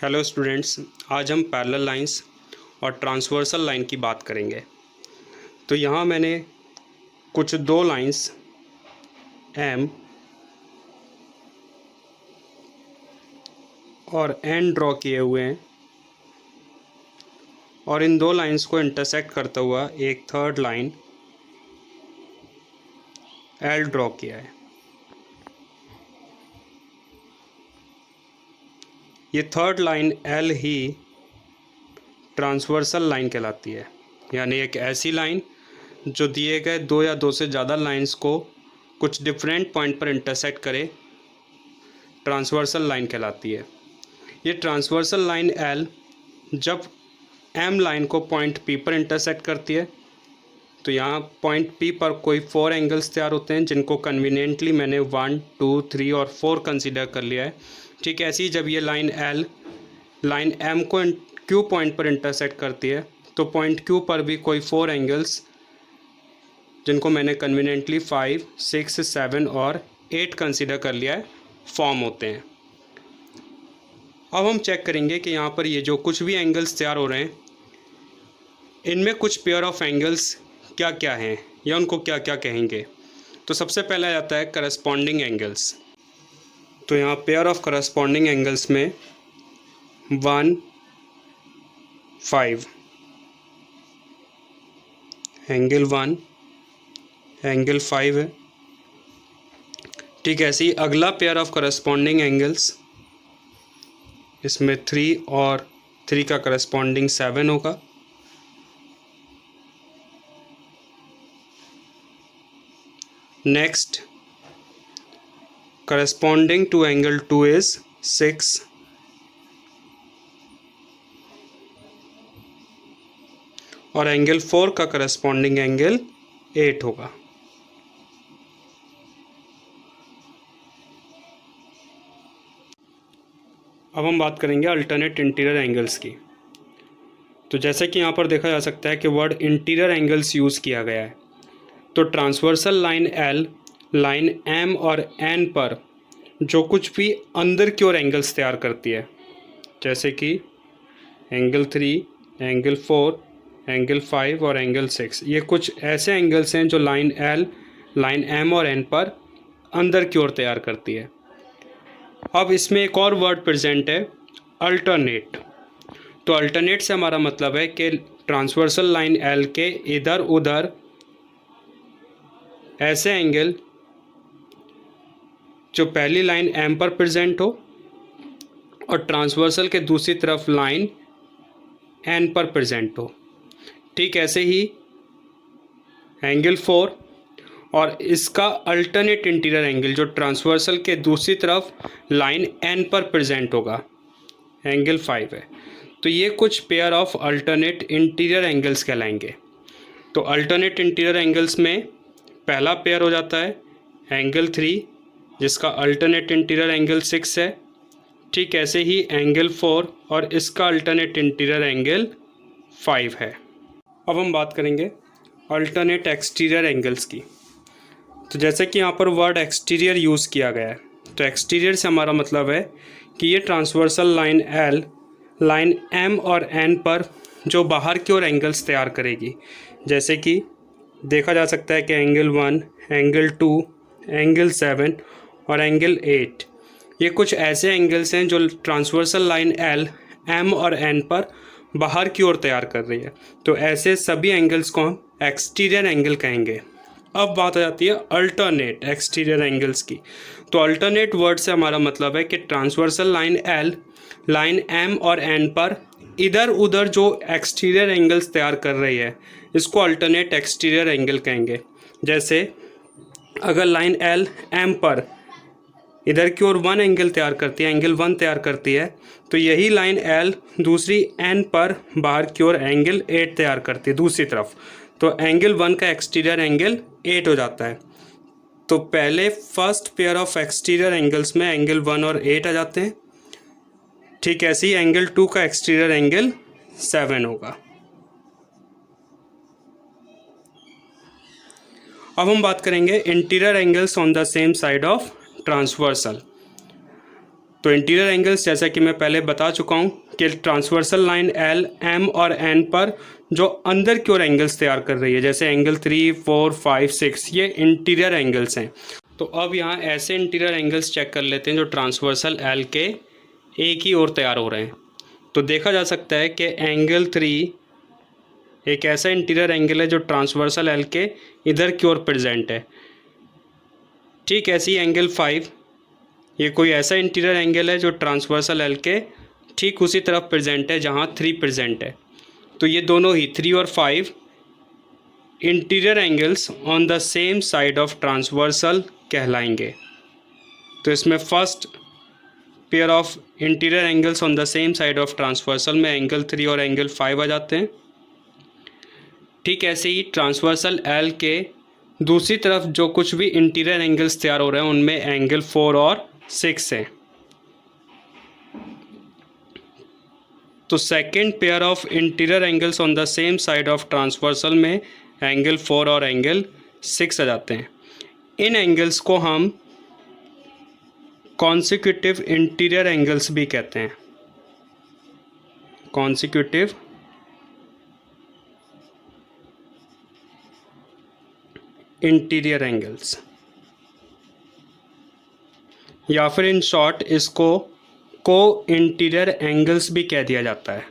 Hello students, आज हम parallel lines और ट्रांसवर्सल लाइन की बात करेंगे। तो यहाँ मैंने कुछ दो लाइंस एम और एन ड्रॉ किए हुए हैं और इन दो लाइंस को इंटरसेक्ट करता हुआ एक थर्ड लाइन एल ड्रॉ किया है। ये थर्ड लाइन एल ही ट्रांसवर्सल लाइन कहलाती है, यानी एक ऐसी लाइन जो दिए गए दो या दो से ज़्यादा लाइंस को कुछ डिफरेंट पॉइंट पर इंटरसेक्ट करे, ट्रांसवर्सल लाइन कहलाती है। ये ट्रांसवर्सल लाइन एल जब एम लाइन को पॉइंट पी पर इंटरसेक्ट करती है तो यहाँ पॉइंट पी पर कोई 4 एंगल्स तैयार होते हैं जिनको कन्वीनियंटली मैंने 1, 2, 3 और 4 कंसीडर कर लिया है। ठीक ऐसी जब ये लाइन एल लाइन एम को क्यू पॉइंट पर इंटरसेक्ट करती है तो पॉइंट क्यू पर भी कोई 4 एंगल्स जिनको मैंने कन्वीनियंटली 5, 6, 7 और 8 कंसीडर कर लिया है फॉर्म होते हैं। अब हम चेक करेंगे कि यहाँ पर ये जो कुछ भी एंगल्स तैयार हो रहे हैं इनमें कुछ पेयर ऑफ एंगल्स क्या क्या हैं या उनको क्या क्या कहेंगे। तो सबसे पहला आता है करस्पॉन्डिंग एंगल्स। तो यहाँ पेयर ऑफ करस्पॉन्डिंग एंगल्स में 1, 5 एंगल 1 एंगल 5 है। ठीक है, ऐसे ही अगला पेयर ऑफ करस्पॉन्डिंग एंगल्स इसमें 3 और 3 का करस्पॉन्डिंग 7 होगा। Next corresponding to angle 2 is 6 और एंगल 4 का करस्पॉन्डिंग एंगल 8 होगा। अब हम बात करेंगे अल्टरनेट इंटीरियर एंगल्स की। तो जैसे कि यहाँ पर देखा जा सकता है कि वर्ड इंटीरियर एंगल्स यूज़ किया गया है। तो transversal line L line M और एन पर जो कुछ भी अंदर की ओर एंगल्स तैयार करती है, जैसे कि एंगल 3, एंगल 4, एंगल 5 और एंगल 6, ये कुछ ऐसे एंगल्स हैं जो लाइन एल लाइन एम और एन पर अंदर की ओर तैयार करती है। अब इसमें एक और वर्ड प्रेजेंट है, अल्टरनेट। तो अल्टरनेट से हमारा मतलब है कि ट्रांसवर्सल लाइन एल के इधर उधर ऐसे एंगल जो पहली लाइन एम पर प्रेजेंट हो और ट्रांसवर्सल के दूसरी तरफ लाइन एन पर प्रेजेंट हो। ठीक ऐसे ही एंगल 4 और इसका अल्टरनेट इंटीरियर एंगल जो ट्रांसवर्सल के दूसरी तरफ लाइन एन पर प्रेजेंट होगा, एंगल 5 है। तो ये कुछ pair of alternate interior angles कहलाएंगे। तो अल्टरनेट इंटीरियर एंगल्स में पहला पेयर हो जाता है एंगल 3 जिसका अल्टरनेट इंटीरियर एंगल 6 है। ठीक ऐसे ही एंगल 4 और इसका अल्टरनेट इंटीरियर एंगल 5 है। अब हम बात करेंगे अल्टरनेट एक्सटीरियर एंगल्स की। तो जैसे कि यहाँ पर वर्ड एक्सटीरियर यूज़ किया गया है, तो एक्सटीरियर से हमारा मतलब है कि ये transversal line L line M और एन पर जो बाहर की ओर एंगल्स तैयार करेगी, जैसे कि देखा जा सकता है कि एंगल 1, एंगल 2, एंगल 7 और एंगल 8, ये कुछ ऐसे एंगल्स हैं जो ट्रांसवर्सल लाइन एल एम और एन पर बाहर की ओर तैयार कर रही है। तो ऐसे सभी एंगल्स को हम एक्सटीरियर एंगल कहेंगे। अब बात आ जाती है अल्टरनेट एक्सटीरियर एंगल्स की। तो अल्टरनेट वर्ड से हमारा मतलब है कि transversal line L line M और एन पर इधर उधर जो एक्सटीरियर एंगल्स तैयार कर रही है इसको अल्टरनेट एक्सटीरियर एंगल कहेंगे। जैसे अगर लाइन एल एम पर इधर की ओर 1 एंगल तैयार करती है, एंगल 1 तैयार करती है, तो यही लाइन एल दूसरी एन पर बाहर की ओर एंगल 8 तैयार करती है दूसरी तरफ। तो एंगल 1 का एक्सटीरियर एंगल 8 हो जाता है। तो पहले first pair of exterior angles में एंगल 1 और 8 आ जाते हैं। ठीक ऐसे ही एंगल 2 का एक्सटीरियर एंगल 7 होगा। अब हम बात करेंगे interior angles on the same side of transversal. तो इंटीरियर एंगल्स जैसा कि मैं पहले बता चुका हूँ कि ट्रांसवर्सल लाइन एल, एम और एन पर जो अंदर की ओर एंगल्स तैयार कर रही है, जैसे एंगल 3, 4, 5, 6, ये इंटीरियर एंगल्स हैं। तो अब यहाँ ऐसे इंटीरियर एंगल्स चेक कर लेते हैं जो ट्रांसवर्सल एल के एक ही ओर तैयार हो रहे हैं। तो देखा जा सकता है कि एंगल 3 एक ऐसा इंटीरियर एंगल है जो ट्रांसवर्सल एल के इधर की ओर प्रेजेंट है। ठीक ऐसी एंगल 5 ये कोई ऐसा इंटीरियर एंगल है जो ट्रांसवर्सल एल के ठीक उसी तरफ प्रेजेंट है जहाँ 3 प्रेजेंट है। तो ये दोनों ही 3 और 5 interior angles on the same side of transversal कहलाएंगे। तो इसमें first pair of interior angles on the same side of transversal में एंगल 3 और एंगल 5 आ जाते हैं। ठीक ऐसे ही ट्रांसवर्सल एल के दूसरी तरफ जो कुछ भी इंटीरियर एंगल्स तैयार हो रहे हैं उनमें एंगल 4 और 6 हैं। तो second pair of interior angles on the same side of transversal में एंगल 4 और एंगल 6 आ जाते हैं। इन एंगल्स को हम कॉन्सिक्यूटिव इंटीरियर एंगल्स भी कहते हैं। कॉन्सिक्यूटिव इंटीरियर एंगल्स, या फिर इन शॉर्ट इसको को इंटीरियर एंगल्स भी कह दिया जाता है।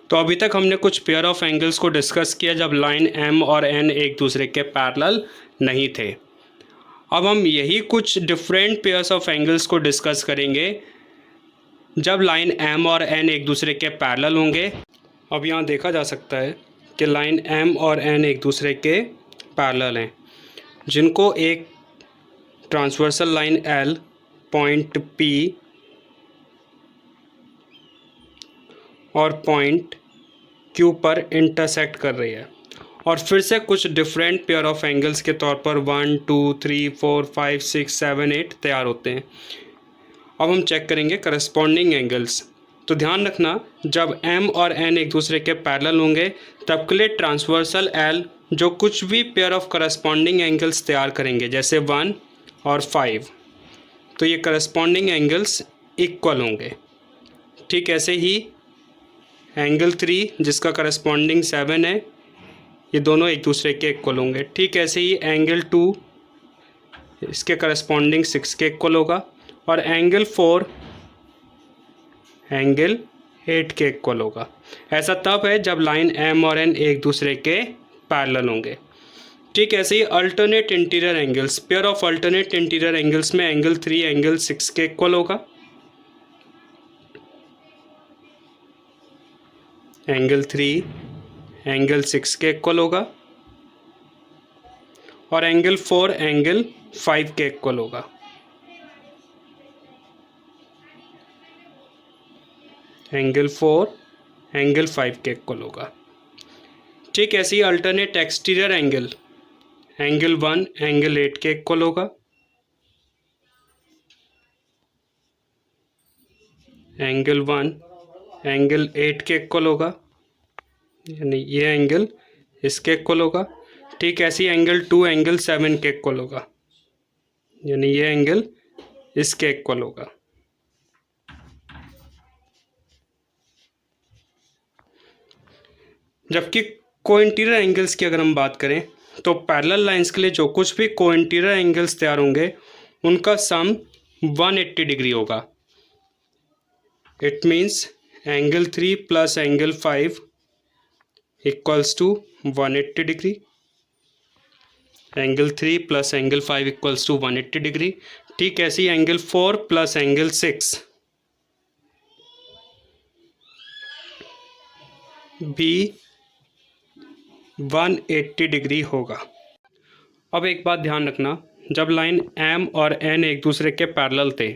तो अभी तक हमने कुछ पेयर ऑफ एंगल्स को डिस्कस किया जब लाइन एम और एन एक दूसरे के पैरेलल नहीं थे। अब हम यही कुछ डिफरेंट पेयर्स ऑफ एंगल्स को डिस्कस करेंगे जब लाइन एम और एन एक दूसरे के पैरेलल होंगे। अब यहाँ देखा जा सकता है कि लाइन एम और एन एक दूसरे के पैरेलल हैं, जिनको एक transversal line L point P और पॉइंट क्यू पर इंटरसेक्ट कर रही है। और फिर से कुछ डिफरेंट पेयर ऑफ एंगल्स के तौर पर 1, 2, 3, 4, 5, 6, 7, 8 तैयार होते हैं। अब हम चेक करेंगे करस्पॉन्डिंग एंगल्स। तो ध्यान रखना, जब एम और एन एक दूसरे के पैरेलल होंगे तब के लिए ट्रांसवर्सल एल जो कुछ भी पेयर ऑफ करस्पॉन्डिंग एंगल्स तैयार करेंगे, जैसे 1 और 5, तो ये करस्पॉन्डिंग एंगल्स इक्वल होंगे। ठीक ऐसे ही एंगल 3 जिसका करस्पॉन्डिंग 7 है, ये दोनों एक दूसरे के इक्वल होंगे। ठीक ऐसे ही एंगल 2 इसके करस्पॉन्डिंग 6 के इक्वल होगा, और एंगल 4 एंगल 8 के इक्वल होगा। ऐसा तब है जब लाइन एम और एन एक दूसरे के पैरेलल होंगे। ठीक ऐसे ही alternate interior angles, pair of alternate interior angles में एंगल 3 एंगल 6 के इक्वल होगा, एंगल 3 एंगल 6 के इक्वल होगा, और एंगल 4 एंगल 5 के इक्वल होगा। एंगल 4 एंगल 5 के इक्वल होगा। ठीक ऐसे ही alternate exterior angle, angle 1 angle 8 के इक्वल होगा, एंगल 1 एंगल 8 के इक्वल होगा, यानी ये एंगल इसके इक्वल होगा। ठीक ऐसे ही एंगल 2 एंगल 7 के इक्वल होगा, यानी ये एंगल इसके इक्वल होगा। जबकि कोइंटीरियर एंगल्स की अगर हम बात करें तो पैरेलल लाइंस के लिए जो कुछ भी कोइंटीरियर एंगल्स तैयार होंगे उनका सम 180 डिग्री होगा। It means angle 3 plus angle 5 equals to 180 degree, angle 3 plus angle 5 equals to 180 degree. ठीक ऐसे ही एंगल 4 प्लस एंगल 6 भी 180 डिग्री होगा। अब एक बात ध्यान रखना, जब लाइन एम और एन एक दूसरे के पैरेलल थे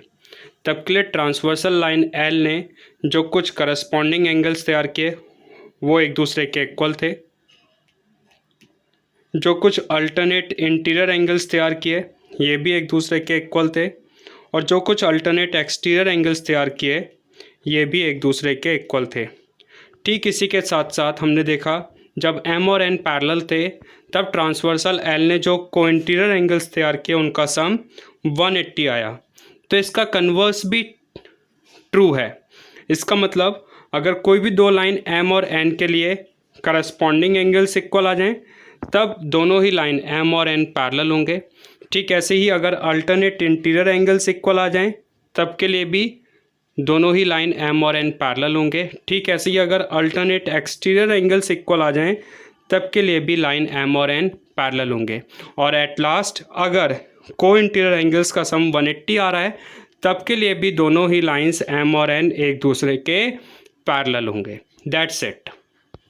तब के लिए ट्रांसवर्सल लाइन एल ने जो कुछ करस्पॉन्डिंग एंगल्स तैयार किए वो एक दूसरे के इक्वल थे। जो कुछ अल्टरनेट इंटीरियर एंगल्स तैयार किए ये भी एक दूसरे के इक्वल थे, और जो कुछ अल्टरनेट एक्सटीरियर एंगल्स तैयार किए ये भी एक दूसरे के इक्वल थे। ठीक इसी के साथ साथ हमने देखा जब एम और एन पैरेलल थे तब ट्रांसवर्सल एल ने जो कोइंटीरियर एंगल्स तैयार किए उनका सम 180 आया। तो इसका कन्वर्स भी ट्रू है। इसका मतलब अगर कोई भी दो लाइन एम और एन के लिए करस्पॉन्डिंग एंगल्स इक्वल आ जाएं तब दोनों ही लाइन एम और एन पैरेलल होंगे। ठीक ऐसे ही अगर अल्टरनेट इंटीरियर एंगल्स इक्वल आ जाएं तब के लिए भी दोनों ही लाइन एम और एन पैरेलल होंगे। ठीक ऐसे ही अगर अल्टरनेट एक्सटीरियर एंगल्स इक्वल आ जाएं तब के लिए भी लाइन एम और एन पैरेलल होंगे। और एट लास्ट अगर को इंटीरियर एंगल्स का सम 180 आ रहा है तब के लिए भी दोनों ही लाइंस एम और एन एक दूसरे के पैरेलल होंगे। That's it.